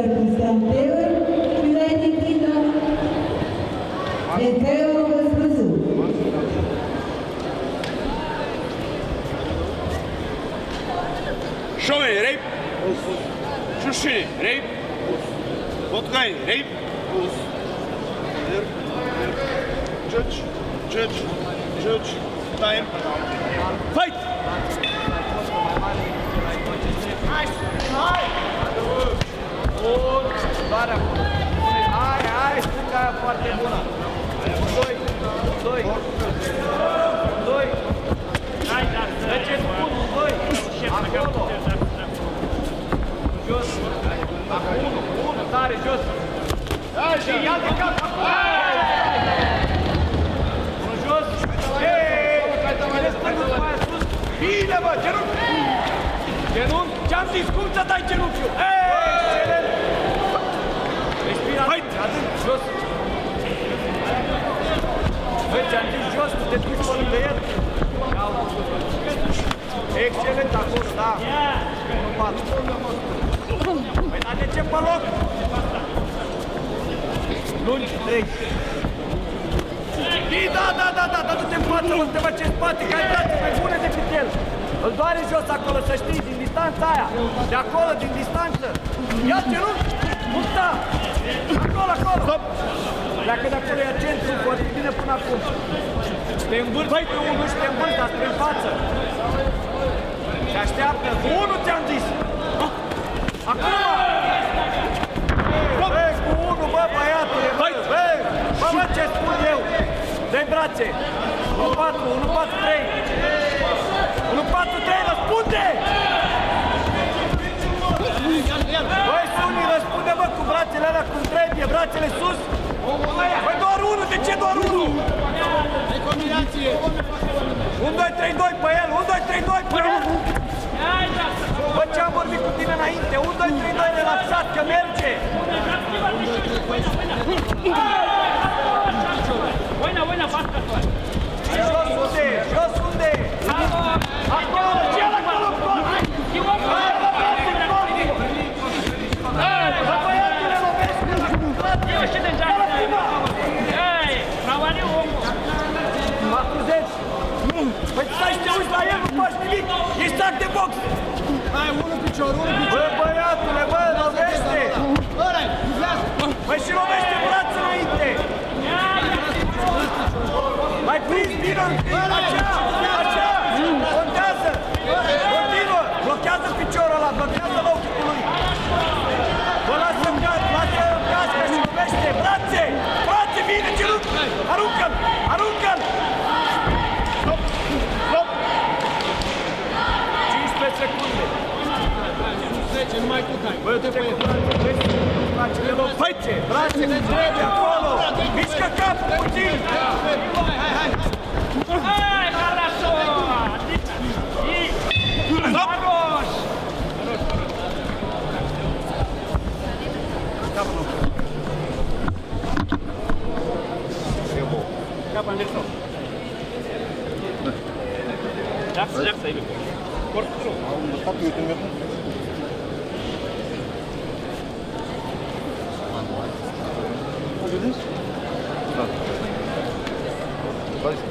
Constantin, United Kingdom, and Theo was Brazil. Шове, рейп. Шушини, рейп. Воткай, рейп. Judge, time. Fight! Doar acolo. Hai, stânga aia foarte bună. 2. Treceți bunul, 2. Acolo. Jos. Acum, 1, tare, jos. Și ia de cap. Unul jos. Bine stângul după aia sus. Bine, bă, genunchi. Genunchi. Ce-am zis, cum să dai genunchiul? Excelent. Respirație, adânc, jos. Băi, ți-am zis jos, tu te duci pe lângă el. Excelent acolo, da. 1-4. Păi, dar de ce pe loc? Lungi, 3. Da, du-te în față, mă, te faci în spate, că ai brațe mai bune decât el. Îl doare jos acolo, să știi, din distanța aia. De acolo, din distanță. Ia-te, nu? Nu sta! Acolo! Stop! Pleacă de acolo, ia centru, foarte bine până acum. Te învârți pe unul și te învârți, dar spre față. Te așteaptă. Unul ți-am zis! Acum! Vezi cu unul, bă, băiatule! Vezi! Bă, ce spun eu! Dă-i brațe! 1-4, 1-4-3! 1-4-3, răspunde! Băi, Suni, răspunde, bă, cu brațele alea cum trebuie, brațele sus! Băi, doar unul, de ce doar unul? De combinație! 1-2-3-2 pe el, 1-2-3-2 pe el! Bă, ce-am vorbit cu tine înainte? 1-2-3-2 relaxat, că merge! Buena, basta, Jos unde? Jos unde? Acolo, ce-l acolo? Băiatule, lovește! Ei, trabalhou o 40! Păi stai și te uiți la el, nu faci nimic! Ești sac de box! Hai, unul picior, Bă, băiatule, bă, lovește! Ăla-i, duvează! Păi și lovește brațul înainte! Mai prins, bine, așa! Contează! Continuă! Blochează piciorul ăla, blochează locul lui! Bă, lasă-mi cască și lovește! Brațe! Brațe, bine, genunchi! Aruncă-l! Aruncă-l! Stop! 15 secunde! 10, numai tu cai! Bă, du-te cu brațele lor! Brațele trebuie acolo! Mișcă capul puțin! Hai! Ai, хорошо! И... Хорош! Капа на лицо. Жакса, или корпус.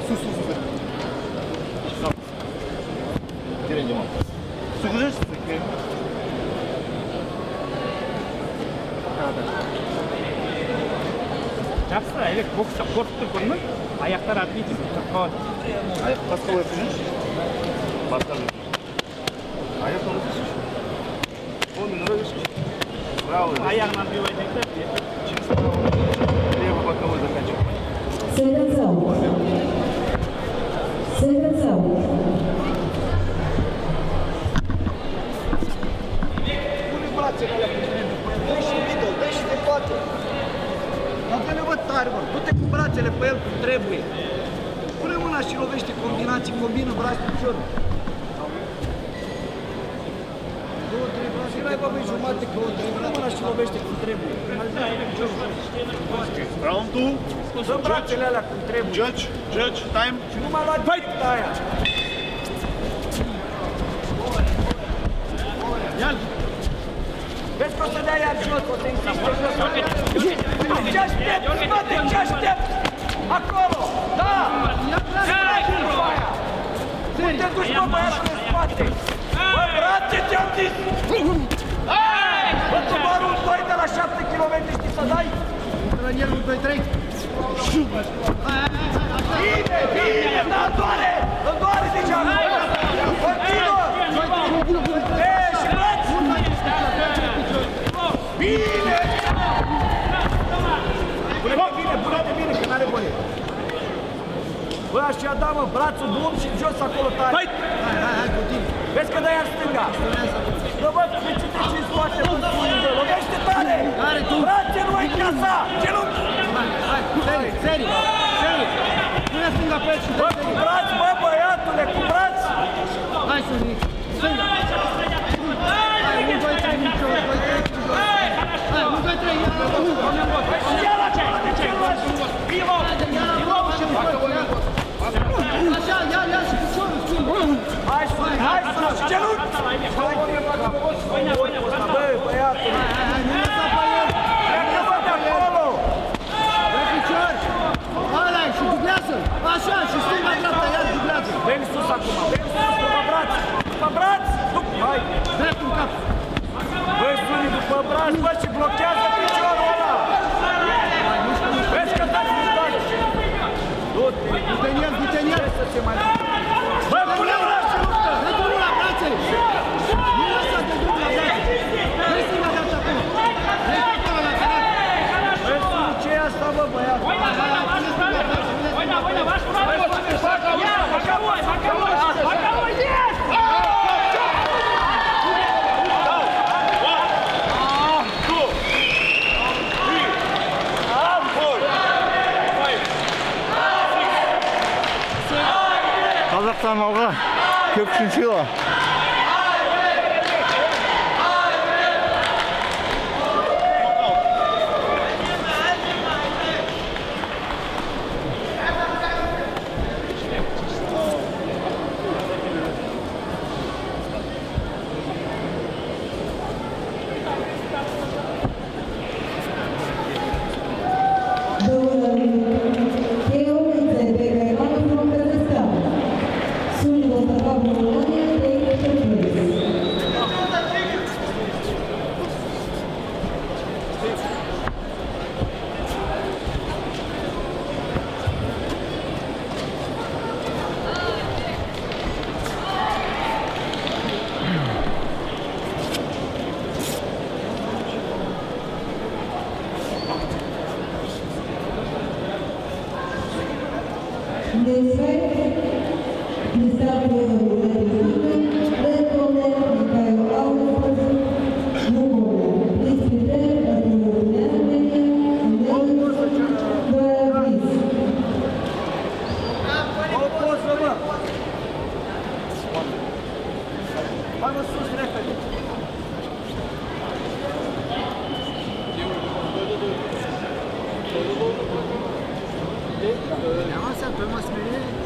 Sus. Direct, mă. Sucuzești? Жакса, или бокста корпусту көрмөй, аяктар отбить. Аяққа қалай өтіңіз? Басқа жүрсіз. Аяқ қалай? 10 минут өтіңіз. Браво. Аяғын отбивать етіп. Через право. Лево боковой заканчивай. Сенсаção. Pune brațele alea cum trebuie. Dă și middle, dă și de toate. Dar dă-le, bă, tare, bă. Du-te cu brațele pe el cum trebuie. Pune mâna și lovește combinații, combină braț picior. 2-3 brațe, n-ai, bă, băi, jumate, 2-3. Pune mâna și lovește cum trebuie. Round 2. Dă brațele alea cum trebuie. Judge, time. Și nu mai lua direct aia. Ia Vezi că o să dea iar jos, o să insiste jos. Ce aștept, frate, ce aștept? Acolo, da! Nu te duci, bă, băiatul în spate! Bă, brațe, ți-am zis! Bă, tu doar un 2 de la 7 km știi să dai? Intră în el, 1, 2, 3. Bine, bine, da, îmi doare degeaba! Continuă! Ești, braț! Bine! Pune-te bine, că n-are voie. Bă, așa da, mă, brațul bun și jos acolo tare. Fight! Hai, continuu. Vezi că dai în stânga. Bă, bă, ce te ții scoate, bă, bă, lovește tare! Tare, tu! Brațe, nu ai casa! Genunchi! Hai, serii. Pune stânga pe el și Bă, dă cu serii. braț, bă, băiatule, cu braț! Hai, Sonic. Stânga. Hai, 1, 2, 3, micio, 2, 3, micio. Hai, 1, 2, 3, ia. Așa, ia și piciorul schimbă. Hai, Sonic, și genunchi! Bă, băiatule! Hai, nu lăsa pe el. Pleacă, bă, de acolo! Dă picior. Ăla și dublează. Așa, și stânga-dreapta, iar dublează. Veni sus acum, veni sus, după braț! După braț! Hai! Drept în cap. Băi, Suni, după braț, bă, și blochează piciorul ăla! Vezi că dați mișcare! Du-te! Du-te în el, du-te în el. Să se mai... Bă, pune mâna și luptă! Dă drumul la brațe. Nu lăsa de drumul la brațe. Dă stânga-dreapta acolo. Dă acolo la carat. Băi, Suni, ce e asta, bă, băiat? Hai, pune stânga-dreapta. Қазақстан алға, көпшіншіла. Hai, mă, sus, repede! Ne-am asat pe masmerie.